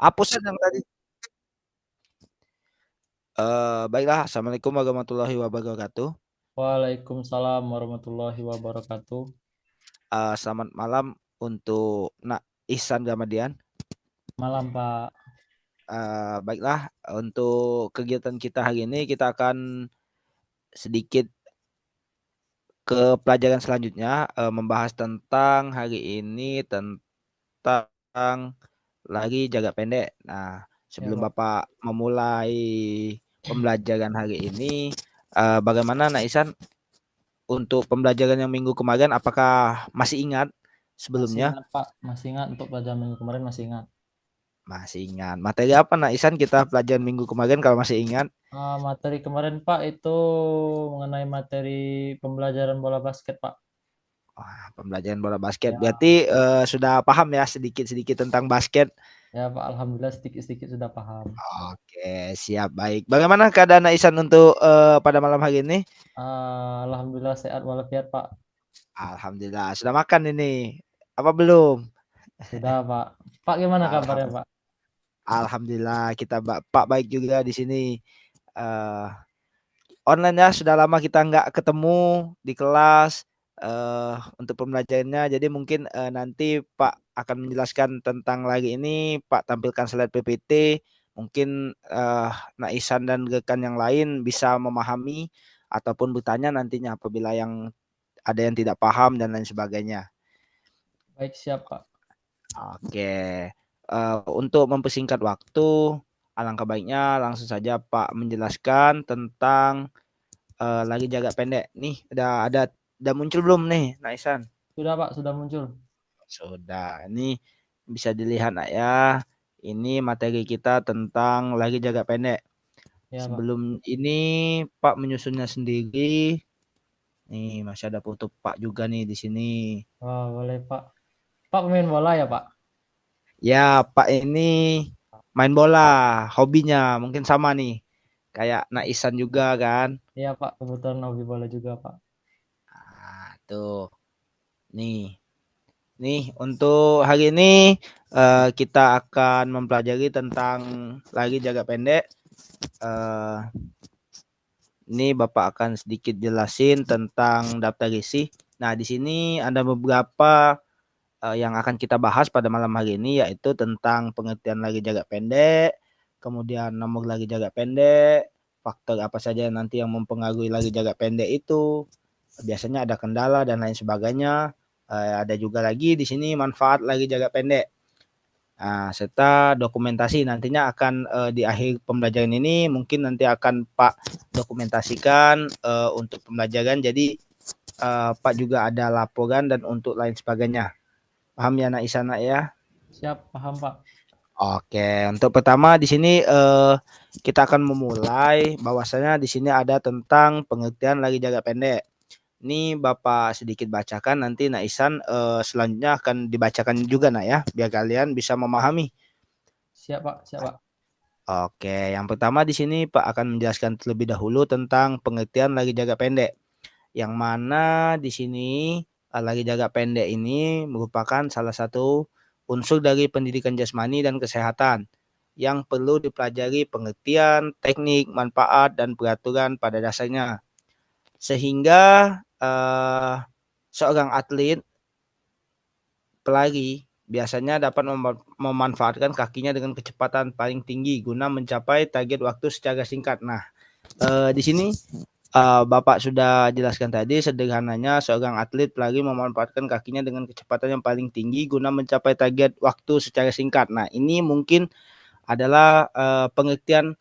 Hapusan yang tadi. Baiklah, assalamualaikum warahmatullahi wabarakatuh. Waalaikumsalam warahmatullahi wabarakatuh. Selamat malam untuk Nak Ihsan Gamadian. Malam, Pak. Baiklah, untuk kegiatan kita hari ini kita akan sedikit ke pelajaran selanjutnya, membahas tentang hari ini tentang lari jarak pendek. Nah, Ya, sebelum Pak. Bapak memulai pembelajaran hari ini, bagaimana Nak Ihsan untuk pembelajaran yang minggu kemarin? Apakah masih ingat Masih sebelumnya? ingat, Pak. Masih ingat untuk pelajaran minggu kemarin masih ingat. Masih ingat. Materi apa Nak Ihsan kita pelajaran minggu kemarin kalau masih ingat? Materi kemarin, Pak, itu mengenai materi pembelajaran bola basket, Pak. Wah, pembelajaran bola basket. Ya, Berarti sudah paham ya sedikit-sedikit tentang basket. ya, Pak. Alhamdulillah sedikit-sedikit sudah paham. Oke, siap baik. Bagaimana keadaan Nak Ihsan untuk pada malam hari ini? Alhamdulillah sehat walafiat, Pak. Alhamdulillah. Sudah makan ini? Apa belum? Sudah, Pak. Pak, gimana kabarnya, Alhamdulillah. Pak? Alhamdulillah kita Pak baik juga di sini. Eh, Online ya, sudah lama kita nggak ketemu di kelas untuk pembelajarannya. Jadi mungkin nanti Pak akan menjelaskan tentang lagi ini. Pak tampilkan slide PPT. Mungkin Nak Ihsan dan rekan yang lain bisa memahami ataupun bertanya nantinya apabila yang ada yang tidak paham dan lain sebagainya. Baik, siap, Pak. Oke. Untuk mempersingkat waktu, alangkah baiknya langsung saja Pak menjelaskan tentang lagi jaga pendek. Nih, udah muncul belum nih, Naisan? Sudah, Pak. Sudah muncul. Sudah. Ini bisa dilihat nak ya. Ini materi kita tentang lagi jaga pendek. Ya, Pak. Sebelum ini Pak menyusunnya sendiri. Nih, masih ada foto Pak juga nih di sini. Wah, boleh, Pak. Pak pemain bola ya, Pak? Ya, Pak ini main bola, hobinya mungkin sama nih. Kayak Naisan juga kan. Iya, Pak. Kebetulan hobi bola juga, Pak. Tuh. Nih, untuk hari ini kita akan mempelajari tentang lagi jaga pendek. Eh, ini Bapak akan sedikit jelasin tentang daftar isi. Nah, di sini ada beberapa yang akan kita bahas pada malam hari ini, yaitu tentang pengertian lagi jaga pendek, kemudian nomor lagi jaga pendek, faktor apa saja nanti yang mempengaruhi lagi jaga pendek itu, biasanya ada kendala dan lain sebagainya. Ada juga lagi di sini manfaat lagi jaga pendek. Nah, serta dokumentasi nantinya akan di akhir pembelajaran ini mungkin nanti akan Pak dokumentasikan untuk pembelajaran. Jadi Pak juga ada laporan dan untuk lain sebagainya. Paham ya Nak Isana ya? Siap, paham, Pak. Oke, untuk pertama di sini kita akan memulai bahwasanya di sini ada tentang pengertian lagi jaga pendek. Ini Bapak sedikit bacakan, nanti Nak Isan selanjutnya akan dibacakan juga Nak ya, biar kalian bisa memahami. Siap, Pak. Siap, Pak. Oke, yang pertama di sini Pak akan menjelaskan terlebih dahulu tentang pengertian lagi jaga pendek. Yang mana di sini lagi jaga pendek ini merupakan salah satu unsur dari pendidikan jasmani dan kesehatan yang perlu dipelajari pengertian, teknik, manfaat, dan peraturan pada dasarnya. Sehingga seorang atlet pelari biasanya dapat memanfaatkan kakinya dengan kecepatan paling tinggi guna mencapai target waktu secara singkat. Nah, di sini Bapak sudah jelaskan tadi sederhananya seorang atlet pelari memanfaatkan kakinya dengan kecepatan yang paling tinggi guna mencapai target waktu secara singkat. Nah, ini mungkin adalah pengertian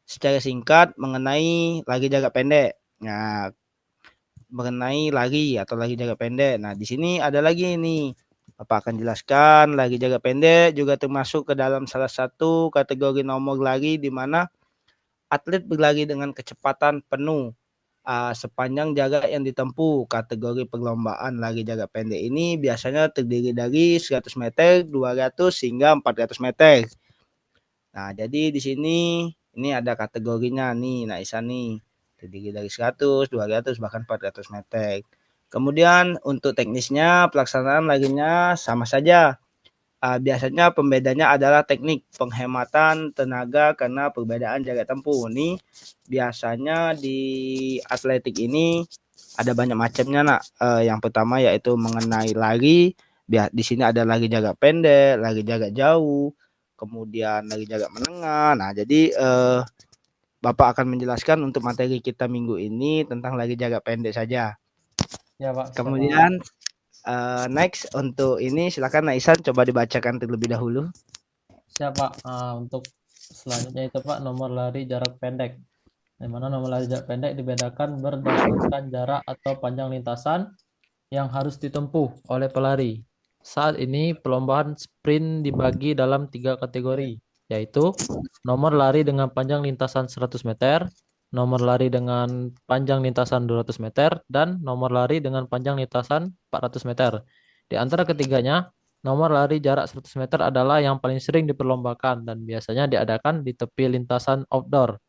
secara singkat mengenai lari jarak pendek. Nah, mengenai lari atau lari jarak pendek. Nah, di sini ada lagi nih. Bapak akan jelaskan lari jarak pendek juga termasuk ke dalam salah satu kategori nomor lari di mana atlet berlari dengan kecepatan penuh sepanjang jarak yang ditempuh. Kategori perlombaan lari jarak pendek ini biasanya terdiri dari 100 meter, 200 hingga 400 meter. Nah, jadi di sini ini ada kategorinya nih, Nah Isa nih. Terdiri dari 100, 200, bahkan 400 meter. Kemudian untuk teknisnya pelaksanaan larinya sama saja. biasanya pembedanya adalah teknik penghematan tenaga karena perbedaan jarak tempuh. Ini biasanya di atletik ini ada banyak macamnya nak. Yang pertama yaitu mengenai lari. Di sini ada lari jarak pendek, lari jarak jauh, kemudian lari jarak menengah. Nah, jadi Bapak akan menjelaskan untuk materi kita minggu ini tentang lari jarak pendek saja. Ya Pak, siapa? Kemudian next untuk ini silakan Naisan coba dibacakan terlebih dahulu. Siapa? Untuk selanjutnya itu Pak, nomor lari jarak pendek. Di mana nomor lari jarak pendek dibedakan berdasarkan jarak atau panjang lintasan yang harus ditempuh oleh pelari. Saat ini perlombaan sprint dibagi dalam 3 kategori, yaitu nomor lari dengan panjang lintasan 100 meter, nomor lari dengan panjang lintasan 200 meter, dan nomor lari dengan panjang lintasan 400 meter. Di antara ketiganya, nomor lari jarak 100 meter adalah yang paling sering diperlombakan dan biasanya diadakan di tepi lintasan outdoor.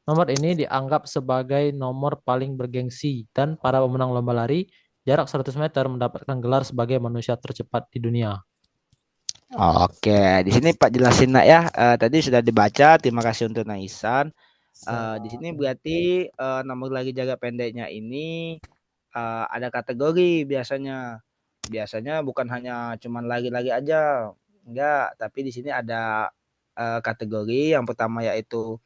Nomor ini dianggap sebagai nomor paling bergengsi dan para pemenang lomba lari jarak 100 meter mendapatkan gelar sebagai manusia tercepat di dunia. Oke, di sini Pak jelasin nak ya. Tadi sudah dibaca. Terima kasih untuk Naisan. Di Siapa? sini berarti nomor lari jarak pendeknya ini ada kategori biasanya. Biasanya bukan hanya cuman lari-lari aja, enggak. Tapi di sini ada kategori. Yang pertama yaitu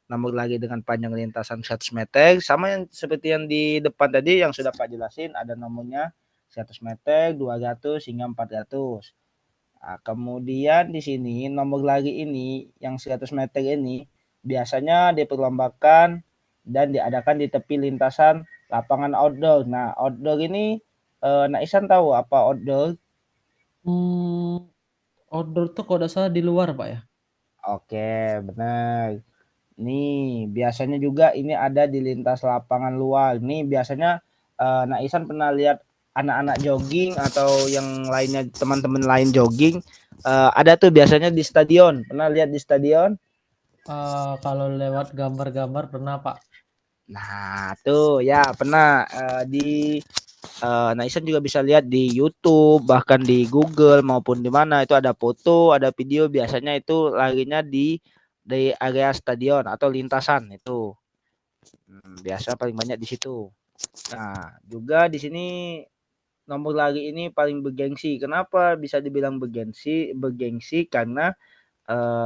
nomor lari dengan panjang lintasan 100 meter. Sama yang seperti yang di depan tadi yang sudah Pak jelasin. Ada nomornya 100 meter, 200 hingga 400. Nah, kemudian di sini nomor lari ini yang 100 meter ini biasanya diperlombakan dan diadakan di tepi lintasan lapangan outdoor. Nah, outdoor ini Naisan tahu apa outdoor? Hmm, Outdoor tuh kalau tidak salah di luar, Pak ya? Oke, benar. Nih, biasanya juga ini ada di lintas lapangan luar. Nih, biasanya Naisan pernah lihat anak-anak jogging atau yang lainnya teman-teman lain jogging ada tuh biasanya di stadion. Pernah lihat di stadion? Kalau lewat gambar-gambar pernah, Pak. Nah, tuh ya pernah di Naisan juga bisa lihat di YouTube, bahkan di Google maupun di mana itu ada foto, ada video biasanya itu larinya di area stadion atau lintasan itu. Biasa paling banyak di situ. Nah, juga di sini nomor lari ini paling bergengsi. Kenapa bisa dibilang bergengsi? Bergengsi karena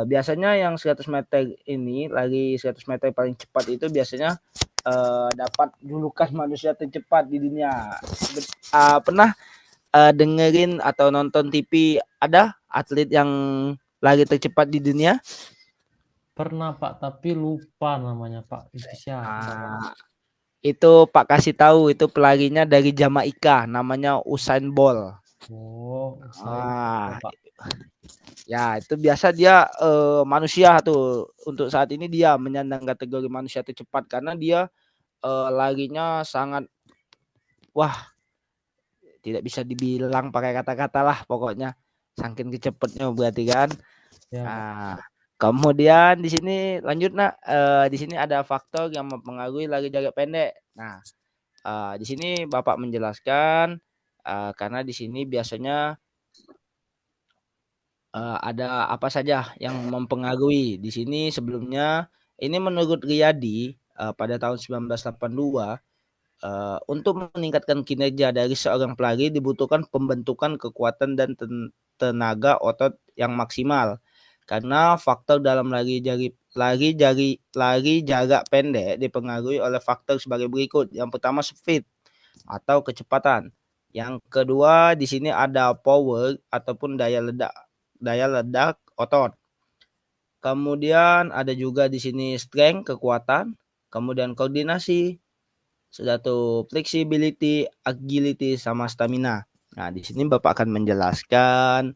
biasanya yang 100 meter ini, lari 100 meter paling cepat itu biasanya dapat julukan manusia tercepat di dunia. Pernah dengerin atau nonton TV ada atlet yang lari tercepat di dunia? Pernah, Pak, tapi lupa namanya, Pak. Itu siapa, Pak? Ah, itu Pak kasih tahu itu pelarinya dari Jamaika, namanya Usain Bolt. Oh, saya Ah, Pak. ya itu biasa dia manusia tuh untuk saat ini dia menyandang kategori manusia tercepat karena dia larinya sangat wah tidak bisa dibilang pakai kata-kata lah pokoknya saking kecepatnya berarti kan. Ya, Pak. Nah, kemudian di sini lanjut nak di sini ada faktor yang mempengaruhi lari jarak pendek. Nah, di sini Bapak menjelaskan karena di sini biasanya ada apa saja yang mempengaruhi. Di sini sebelumnya ini menurut Riyadi pada tahun 1982 untuk meningkatkan kinerja dari seorang pelari dibutuhkan pembentukan kekuatan dan tenaga otot yang maksimal. Karena faktor dalam lari jarak pendek dipengaruhi oleh faktor sebagai berikut. Yang pertama speed atau kecepatan. Yang kedua di sini ada power ataupun daya ledak otot. Kemudian ada juga di sini strength kekuatan, kemudian koordinasi, sudah tuh flexibility, agility sama stamina. Nah, di sini Bapak akan menjelaskan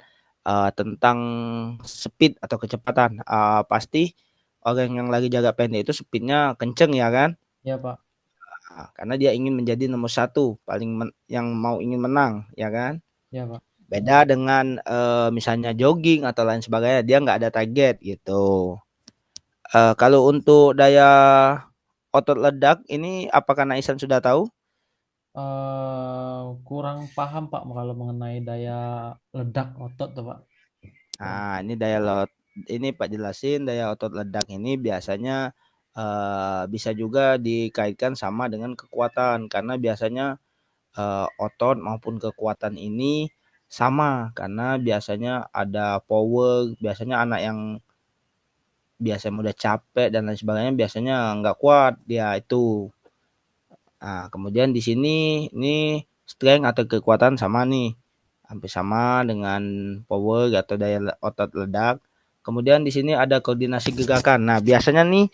tentang speed atau kecepatan. Pasti orang yang lagi jarak pendek itu speednya kenceng ya kan? Ya, Pak. Karena dia ingin menjadi nomor satu, yang mau ingin menang ya kan? Ya, Pak. Beda dengan misalnya jogging atau lain sebagainya, dia nggak ada target gitu. Kalau untuk daya otot ledak ini apakah Naisan sudah tahu? Kurang paham, Pak, kalau mengenai daya ledak otot tuh, Pak. Nah, ini Pak jelasin daya otot ledak ini biasanya bisa juga dikaitkan sama dengan kekuatan karena biasanya otot maupun kekuatan ini sama karena biasanya ada power, biasanya anak yang biasanya mudah capek dan lain sebagainya biasanya nggak kuat dia itu. Nah, kemudian di sini ini strength atau kekuatan sama nih, hampir sama dengan power atau daya otot ledak. Kemudian di sini ada koordinasi gerakan. Nah, biasanya nih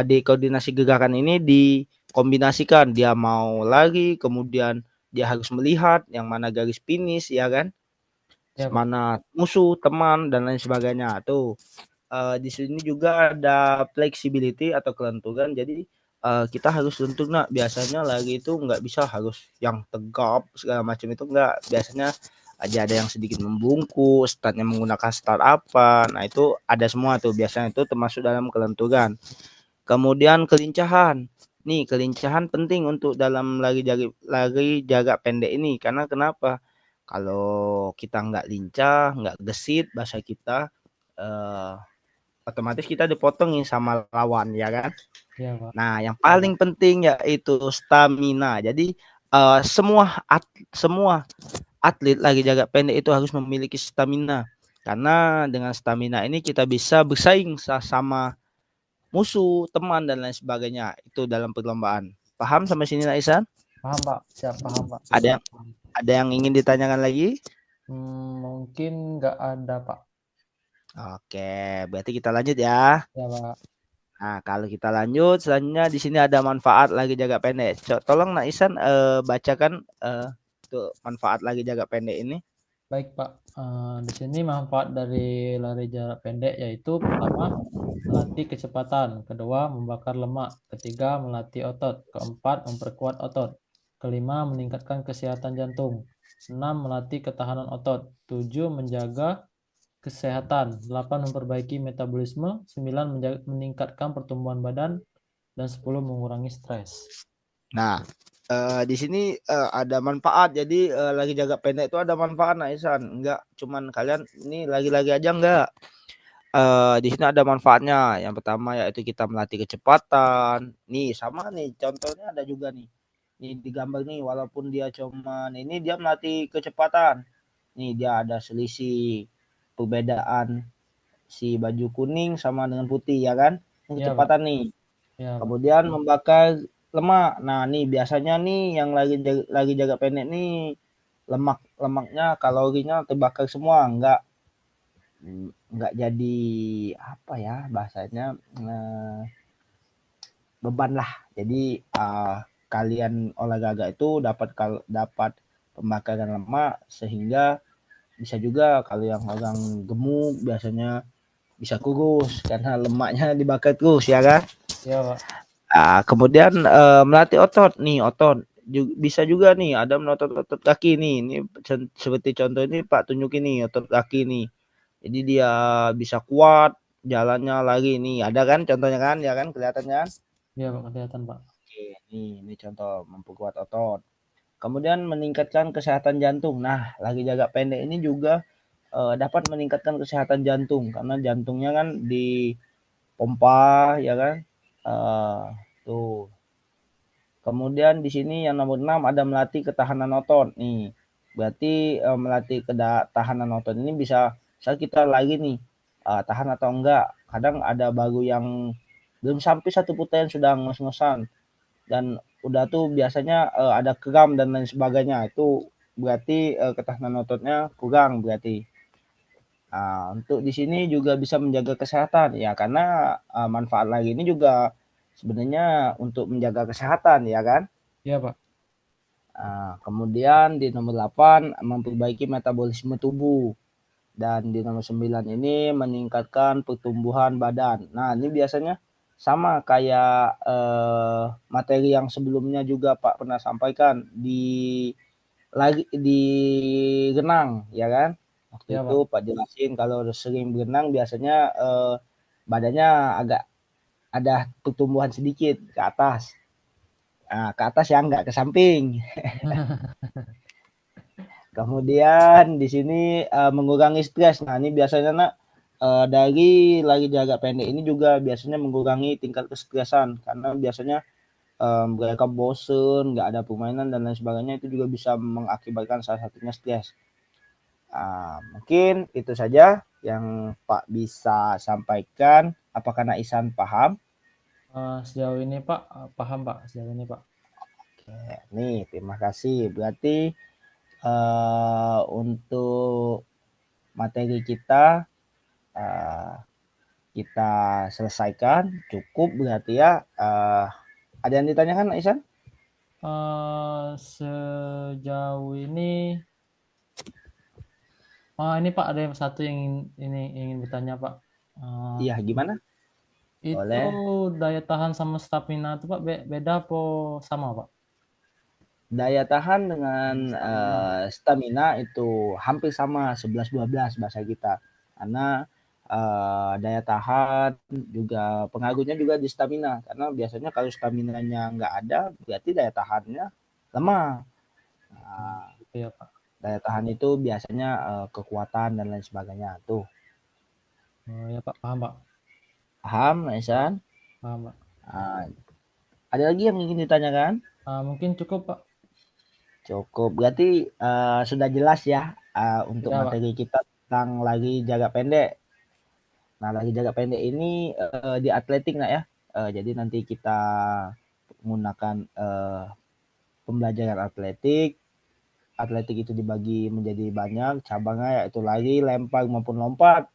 di koordinasi gerakan ini dikombinasikan. Dia mau lari, kemudian dia harus melihat yang mana garis finish, ya kan? Ya, Pak. Mana musuh, teman, dan lain sebagainya. Tuh, di sini juga ada flexibility atau kelenturan. Jadi kita harus lentur nak. Biasanya lagi itu nggak bisa harus yang tegap segala macam itu nggak. Biasanya aja ada yang sedikit membungkus, startnya menggunakan start apa. Nah itu ada semua tuh. Biasanya itu termasuk dalam kelenturan. Kemudian kelincahan. Nih kelincahan penting untuk dalam lari jarak pendek ini. Karena kenapa? Kalau kita nggak lincah, nggak gesit bahasa kita, eh, otomatis kita dipotong nih sama lawan ya kan. Ya, Pak. Nah, yang paling penting yaitu stamina. Jadi semua atlet lagi jaga pendek itu harus memiliki stamina. Karena dengan stamina ini kita bisa bersaing sama musuh, teman dan lain sebagainya. Itu dalam perlombaan. Paham sampai sini Naisan? Paham, Pak. Siap, paham, Pak. Ada Bisa. yang ada yang ingin ditanyakan lagi? Mungkin nggak ada, Pak. Oke, berarti kita lanjut ya. Ya, Pak. Nah, kalau kita lanjut, selanjutnya di sini ada manfaat lagi jaga pendek. Tolong Nak Isan bacakan tuh manfaat lagi jaga pendek ini. Baik, Pak. Di sini manfaat dari lari jarak pendek yaitu pertama, melatih kecepatan, kedua, membakar lemak, ketiga, melatih otot, keempat, memperkuat otot, kelima, meningkatkan kesehatan jantung, enam, melatih ketahanan otot, tujuh, menjaga kesehatan, delapan, memperbaiki metabolisme, sembilan, meningkatkan pertumbuhan badan, dan sepuluh, mengurangi stres. Nah, di sini ada manfaat. Jadi lagi jaga pendek itu ada manfaat Nak Isan. Enggak cuman kalian ini lagi-lagi aja enggak. Di sini ada manfaatnya. Yang pertama yaitu kita melatih kecepatan. Nih sama nih contohnya ada juga nih. Nih di gambar nih walaupun dia cuman ini dia melatih kecepatan. Nih dia ada selisih perbedaan si baju kuning sama dengan putih ya kan. Ini Ya, Pak. kecepatan nih. Ya, Pak. Kemudian membakar lemak. Nah, nih biasanya nih yang lagi jaga pendek nih lemaknya kalorinya terbakar semua, nggak jadi apa ya bahasanya beban lah. Jadi kalian olahraga itu dapat pembakaran lemak sehingga bisa juga kalau yang orang gemuk biasanya bisa kurus karena lemaknya dibakar terus ya kan. Ya, Pak. Kemudian melatih otot nih otot bisa juga nih ada melotot otot kaki nih ini seperti contoh ini Pak tunjukin nih otot kaki nih jadi dia bisa kuat jalannya lagi nih ada kan contohnya kan ya kan kelihatannya kan. Ya, Pak. Kelihatan, Pak. Oke, ini contoh memperkuat otot. Kemudian meningkatkan kesehatan jantung. Nah, lagi jaga pendek ini juga dapat meningkatkan kesehatan jantung karena jantungnya kan di pompa ya kan. Uh, tuh. Kemudian di sini yang nomor 6 ada melatih ketahanan otot nih. Berarti melatih ketahanan otot ini bisa kita lagi nih tahan atau enggak. Kadang ada bagu yang belum sampai satu putaran sudah ngos-ngosan dan udah tuh biasanya ada kram dan lain sebagainya itu berarti ketahanan ototnya kurang berarti. Untuk di sini juga bisa menjaga kesehatan ya karena manfaat lagi ini juga sebenarnya untuk menjaga kesehatan ya kan. Ya, Pak. Kemudian di nomor 8 memperbaiki metabolisme tubuh dan di nomor 9 ini meningkatkan pertumbuhan badan. Nah, ini biasanya sama kayak materi yang sebelumnya juga Pak pernah sampaikan di renang ya kan. Waktu Ya, itu Pak. Pak jelasin kalau sering berenang biasanya badannya agak ada pertumbuhan sedikit ke atas. Ke atas ya enggak ke samping. Kemudian di sini mengurangi stres. Nah, ini biasanya nak dari lagi jaga pendek ini juga biasanya mengurangi tingkat kestresan karena biasanya mereka bosen, nggak ada permainan dan lain sebagainya itu juga bisa mengakibatkan salah satunya stres. Mungkin itu saja yang Pak bisa sampaikan. Apakah Nak Isan paham? Sejauh ini Pak, paham Pak, sejauh ini Pak. Oke, nih terima kasih. Berarti untuk materi kita uh, kita selesaikan cukup berarti ya. Ada yang ditanyakan Nak Isan? Sejauh ini Pak ada yang satu yang ingin bertanya Pak. Eh, Iya, gimana? itu Boleh. daya tahan sama stamina itu Pak beda apa sama Pak? Daya tahan dengan Stamina. stamina itu hampir sama 11-12 bahasa kita. Karena daya tahan juga pengaruhnya juga di stamina. Karena biasanya kalau stamina-nya nggak ada, berarti daya tahannya lemah. Nah, Gitu ya Pak. daya tahan itu biasanya kekuatan dan lain sebagainya. Tuh, Oh ya Pak, paham Pak. paham, Aisan? Paham Pak. Nah, ada lagi yang ingin ditanyakan? Mungkin cukup Pak. Cukup. Berarti sudah jelas ya untuk Sudah Pak. materi kita tentang lari jarak pendek. Nah, lari jarak pendek ini di atletik nak ya. Jadi nanti kita menggunakan pembelajaran atletik. Atletik itu dibagi menjadi banyak cabangnya yaitu lari, lempar maupun lompat.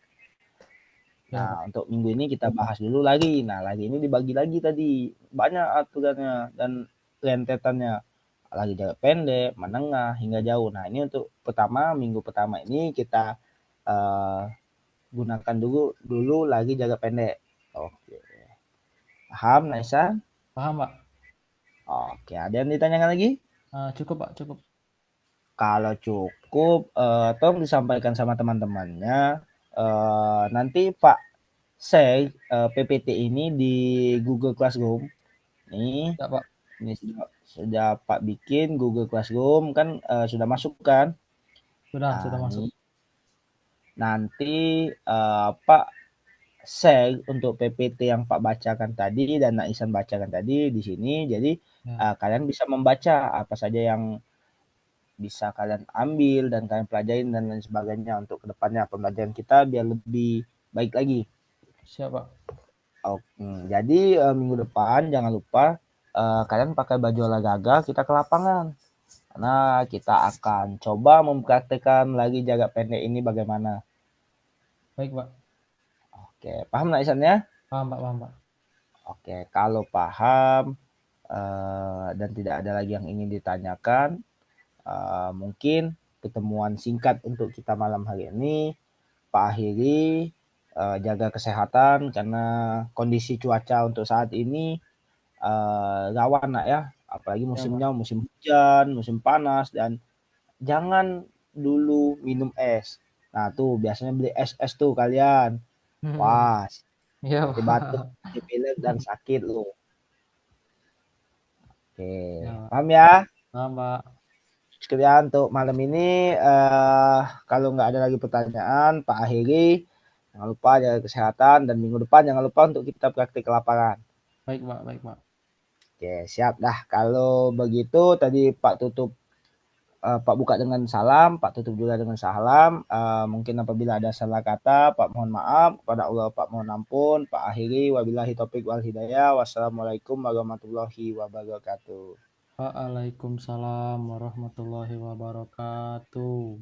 Ya Nah, Pak. untuk minggu ini kita bahas dulu lagi. Nah, lagi ini dibagi lagi tadi. Banyak aturannya dan rentetannya. Lagi jarak pendek, menengah, hingga jauh. Nah, ini untuk minggu pertama ini kita uh, gunakan dulu lagi jarak pendek. Oke. Paham, Naisa? Paham Pak. Oke, ada yang ditanyakan lagi? Cukup Pak, cukup. Kalau cukup, tolong disampaikan sama teman-temannya. Nanti Pak share PPT ini di Google Classroom. Nih, Ya Pak. ini sudah Pak bikin Google Classroom kan sudah masuk kan? Sudah Nah, masuk. nih nanti Pak share untuk PPT yang Pak bacakan tadi dan Naisan bacakan tadi di sini. Jadi Ya. kalian bisa membaca apa saja yang bisa kalian ambil dan kalian pelajarin dan lain sebagainya untuk kedepannya pembelajaran kita biar lebih baik lagi. Siap Pak. Jadi minggu depan jangan lupa kalian pakai baju olahraga kita ke lapangan karena kita akan coba mempraktekkan lagi jarak pendek ini bagaimana. Baik Pak. Oke, paham nggak Isan ya? Paham Pak, paham Pak. Oke, kalau paham dan tidak ada lagi yang ingin ditanyakan, mungkin pertemuan singkat untuk kita malam hari ini Pak akhiri. Jaga kesehatan karena kondisi cuaca untuk saat ini rawan nak ya, apalagi Ya Pak. musimnya musim hujan, musim panas dan jangan dulu minum es. Nah tuh biasanya beli es tuh kalian. Wah, Iya nanti batuk, Pak. nanti pilek dan sakit loh. Oke, Ya Pak. paham ya? Paham Pak. Sekian untuk malam ini. Kalau nggak ada lagi pertanyaan, Pak akhiri. Jangan lupa jaga kesehatan dan minggu depan jangan lupa untuk kita praktik ke lapangan. Baik Pak, baik Pak. Oke, siap dah. Kalau begitu tadi Pak tutup, Pak buka dengan salam, Pak tutup juga dengan salam. Mungkin apabila ada salah kata, Pak mohon maaf. Kepada Allah, Pak mohon ampun. Pak akhiri, wabillahi taufiq wal hidayah. Wassalamualaikum warahmatullahi wabarakatuh. Waalaikumsalam warahmatullahi wabarakatuh.